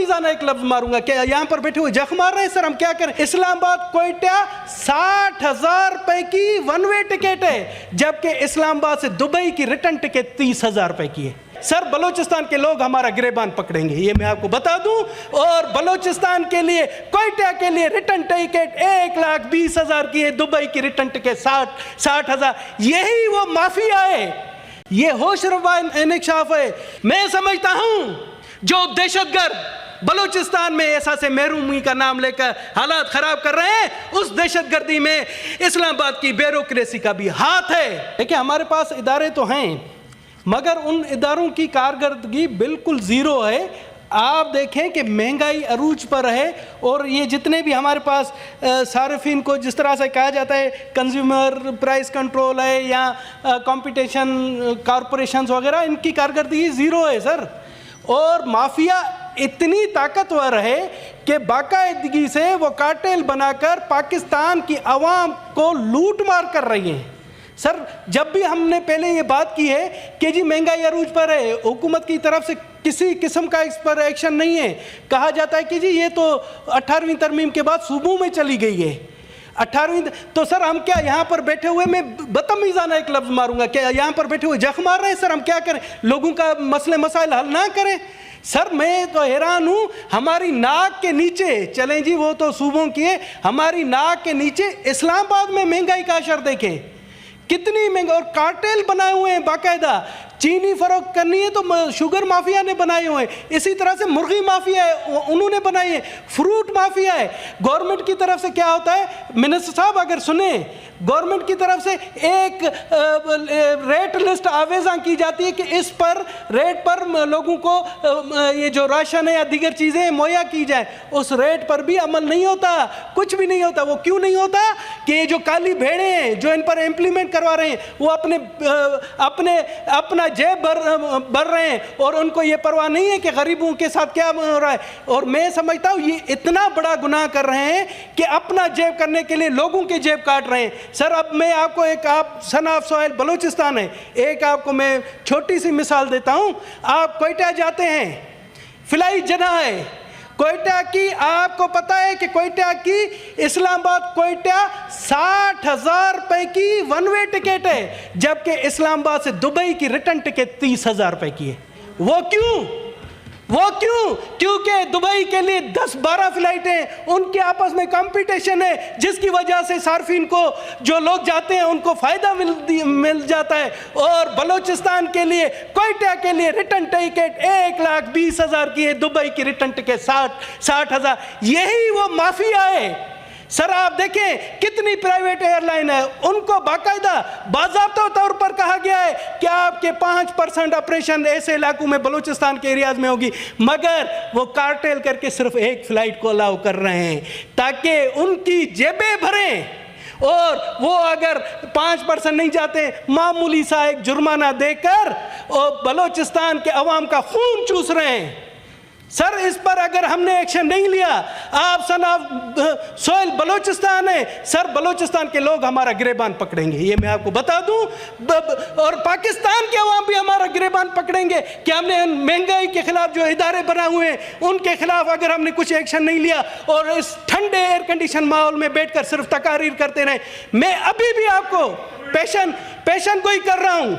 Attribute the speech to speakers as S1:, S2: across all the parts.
S1: बदतमीज़ाना एक लफ्ज़ मारूंगा, क्या यहाँ पर बैठे हुए जख मार रहे हैं? सर हम क्या करें? इस्लामाबाद कोयटा 60,000 रुपए की वन वे टिकट है, जबकि इस्लामाबाद से दुबई की रिटर्न टिकट 30,000 रुपए की है। सर बलोचिस्तान के लोग हमारा गिरेबान पकड़ेंगे, ये मैं आपको बता दूं। और बलोचिस्तान के लिए, कोयटा के लिए रिटर्न टिकट 1,20,000 की है, दुबई की रिटर्न टिकट 60,000। यही वो माफिया है, ये होशरबा इंकशाफ है। मैं समझता हूं जो दहशतगर्द बलूचिस्तान में ऐसा से महरूमी का नाम लेकर हालात खराब कर रहे हैं, उस दहशतगर्दी में इस्लामाबाद की ब्यूरोक्रेसी का भी हाथ है। देखिए हमारे पास इदारे तो हैं, मगर उन इदारों की कारकर्दगी बिल्कुल ज़ीरो है। आप देखें कि महंगाई अरूज पर है, और ये जितने भी हमारे पास सार्फिन को जिस तरह से कहा जाता है कंज्यूमर प्राइस कंट्रोल है या कंपटीशन कॉरपोरेशंस वगैरह, इनकी कारकर्दगी ज़ीरो है सर। और माफिया इतनी ताकतवर है कि बाकायदगी से वो कार्टेल बनाकर पाकिस्तान की आवाम को लूट मार कर रही हैं। सर जब भी हमने पहले ये बात की है कि जी महंगाई अरूज पर है, हुकूमत की तरफ से किसी किस्म का इस पर एक्शन नहीं है, कहा जाता है कि जी ये तो 18वीं तरमीम के बाद सूबों में चली गई है। 18वीं तो सर हम क्या यहाँ पर बैठे हुए, मैं बदतमीज़ाना एक लफ्ज़ मारूंगा, क्या यहाँ पर बैठे हुए जख मार रहे हैं? सर हम क्या करें? लोगों का मसले मसाइल हल ना करें? सर मैं तो हैरान हूँ, हमारी नाक के नीचे, चलें जी वो तो सूबों की है, हमारी नाक के नीचे इस्लामाबाद में महंगाई का असर देखें कितनी महंगा, और कार्टेल बनाए हुए हैं बाकायदा। चीनी फरोख्त करनी है तो शुगर माफिया ने बनाए हुए हैं, इसी तरह से मुर्गी माफिया है उन्होंने बनाई है, फ्रूट माफिया है। गवर्नमेंट की तरफ से क्या होता है, मिनिस्टर साहब अगर सुने, गवर्नमेंट की तरफ से एक रेट लिस्ट आवेज़ा की जाती है कि इस पर रेट पर लोगों को ये जो राशन है या दीगर चीज़ें मुहैया की जाए, उस रेट पर भी अमल नहीं होता, कुछ भी नहीं होता। वो क्यों नहीं होता? कि ये जो काली भेड़ें हैं जो इन पर इम्प्लीमेंट करवा रहे हैं, वो अपना जेब भर रहे हैं, और उनको ये परवाह नहीं है कि गरीबों के साथ क्या हो रहा है। और मैं समझता हूँ ये इतना बड़ा गुनाह कर रहे हैं कि अपना जेब करने के लिए लोगों के जेब काट रहे हैं। सर अब मैं आपको एक, आप सन ऑफ सोहेल बलूचिस्तान है, एक आपको मैं छोटी सी मिसाल देता हूँ। आप कोयटा जाते हैं, फ्लाई जना है कोयटा की, आपको पता है कि कोयटा की इस्लामाबाद कोयटा 60,000 रुपए की वन वे टिकट है, जबकि इस्लामाबाद से दुबई की रिटर्न टिकट 30,000 रुपए की है। वो क्यों? क्योंकि दुबई के लिए 10-12 फ्लाइटें, उनके आपस में कंपटीशन है, जिसकी वजह से सार्फिन को, जो लोग जाते हैं उनको फ़ायदा मिल जाता है। और बलूचिस्तान के लिए, कोयटा के लिए रिटर्न टिकट 1,20,000 की है, दुबई की रिटर्न टिकट 60,000। यही वो माफिया है। सर आप देखें कितनी प्राइवेट एयरलाइन है, उनको बाकायदा बाज़ाब्ता तौर पर कहा गया है कि आपके 5% ऑपरेशन ऐसे इलाकों में बलूचिस्तान के एरियाज में होगी, मगर वो कार्टेल करके सिर्फ एक फ्लाइट को अलाउ कर रहे हैं ताकि उनकी जेबें भरें। और वो अगर 5% नहीं जाते, मामूली सा एक जुर्माना देकर और बलूचिस्तान के अवाम का खून चूस रहे हैं। सर इस पर अगर हमने एक्शन नहीं लिया, आप सन ऑफ सोहेल बलूचिस्तान है, सर बलूचिस्तान के लोग हमारा गिरेबान पकड़ेंगे, ये मैं आपको बता दूं। और पाकिस्तान के अवाम भी हमारा गिरेबान पकड़ेंगे कि हमने महंगाई के खिलाफ जो इदारे बनाए हुए हैं उनके खिलाफ अगर हमने कुछ एक्शन नहीं लिया और इस ठंडे एयर कंडीशन माहौल में बैठकर सिर्फ तकारीर करते रहे। मैं अभी भी आपको पेशन गोई कर रहा हूं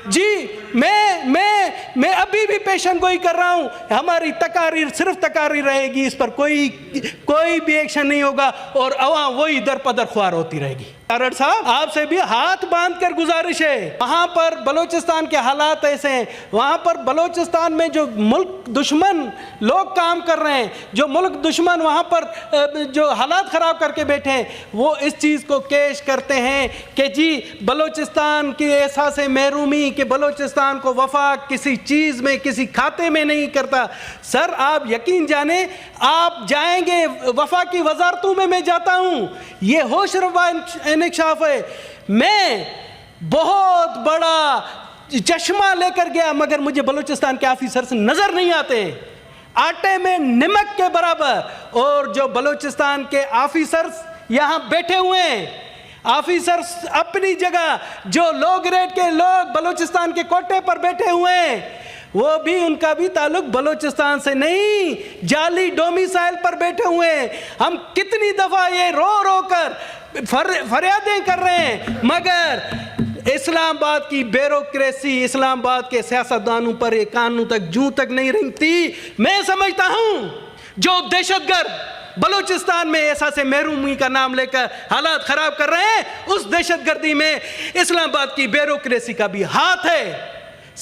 S1: जी, मैं अभी भी पेशन गोई कर रहा हूं। हमारी तकारीर सिर्फ तकारीर रहेगी, इस पर कोई भी एक्शन नहीं होगा और अवाम वही दर पदर ख्वार होती रहेगी। तारड़ साहब आपसे भी हाथ बांध कर गुजारिश है, वहां पर बलूचिस्तान के हालात ऐसे हैं, वहां पर बलूचिस्तान में जो मुल्क दुश्मन लोग काम कर रहे हैं, जो मुल्क दुश्मन वहां पर जो हालात खराब करके बैठे हैं, वो इस चीज को पेश करते हैं कि जी बलूचिस्तान की एहसास महरूमी, कि बलूचिस्तान को वफा किसी चीज में, किसी खाते में नहीं करता। सर आप यकीन जाने, आप जाएंगे वफा की वजारतों में, मैं जाता हूं, ये होशरबा इंकशाफ है। मैं बहुत बड़ा चश्मा लेकर गया, मगर मुझे बलूचिस्तान के ऑफिसर्स नजर नहीं आते, आटे में नमक के बराबर। और जो बलूचिस्तान के ऑफिसर्स यहां बैठे हुए हैं, ऑफिसर्स अपनी जगह, जो लो ग्रेड के लोग बलूचिस्तान के कोटे पर बैठे हुए हैं, وہ بھی ان کا بھی تعلق بلوچستان سے نہیں، جعلی ڈومیسائل پر بیٹھے ہوئے ہیں۔ ہم کتنی دفعہ یہ رو رو کر فریادیں کر رہے ہیں، مگر اسلام آباد کی بیوروکریسی، اسلام آباد کے سیاستدانوں پر یہ قانون تک جوں تک نہیں رنگتی۔ میں سمجھتا ہوں جو دہشت گرد بلوچستان میں احساس محرومی کا نام لے کر حالات خراب کر رہے ہیں، اس دہشت گردی میں اسلام آباد کی بیوروکریسی کا بھی ہاتھ ہے۔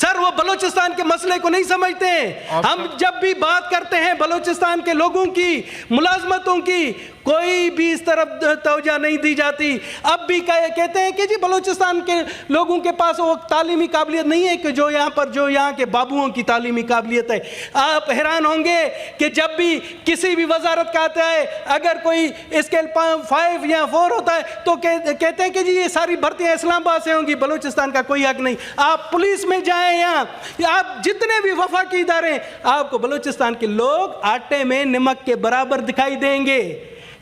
S1: سر وہ بلوچستان کے مسئلے کو نہیں سمجھتے ہیں۔ ہم جب بھی بات کرتے ہیں بلوچستان کے لوگوں کی ملازمتوں کی، کوئی بھی اس طرف توجہ نہیں دی جاتی۔ اب بھی کہتے ہیں کہ جی بلوچستان کے لوگوں کے پاس وہ تعلیمی قابلیت نہیں ہے کہ جو یہاں کے بابوؤں کی تعلیمی قابلیت ہے۔ آپ حیران ہوں گے کہ جب بھی کسی بھی وزارت کا آتا ہے، اگر کوئی اسکیل 5 یا 4 ہوتا ہے تو کہتے ہیں کہ جی یہ ساری بھرتیاں اسلام آباد سے ہوں گی، بلوچستان کا کوئی حق نہیں۔ آپ پولیس میں جائیں، یہاں آپ جتنے بھی وفاقی ادارے، آپ کو بلوچستان کے لوگ آٹے میں نمک کے برابر دکھائی دیں گے۔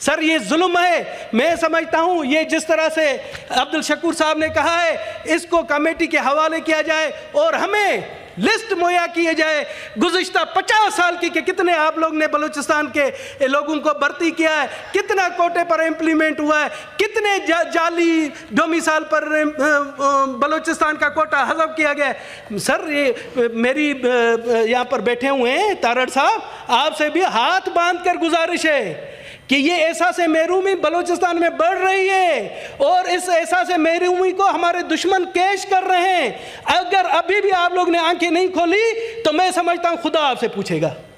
S1: سر یہ ظلم ہے۔ میں سمجھتا ہوں یہ جس طرح سے عبدالشکور صاحب نے کہا ہے، اس کو کمیٹی کے حوالے کیا جائے اور ہمیں لسٹ مہیا کیے جائے گزشتہ 50 سال کی کہ کتنے آپ لوگ نے بلوچستان کے لوگوں کو بھرتی کیا ہے، کتنا کوٹے پر امپلیمنٹ ہوا ہے، کتنے جعلی ڈومیسائل پر بلوچستان کا کوٹا حذف کیا گیا ہے۔ سر یہ میری یہاں پر بیٹھے ہوئے ہیں تارڑ صاحب، آپ سے بھی ہاتھ باندھ کر گزارش ہے کہ یہ احساس محرومی بلوچستان میں بڑھ رہی ہے اور اس احساس محرومی کو ہمارے دشمن کیش کر رہے ہیں۔ اگر ابھی بھی آپ لوگ نے آنکھیں نہیں کھولی تو میں سمجھتا ہوں خدا آپ سے پوچھے گا۔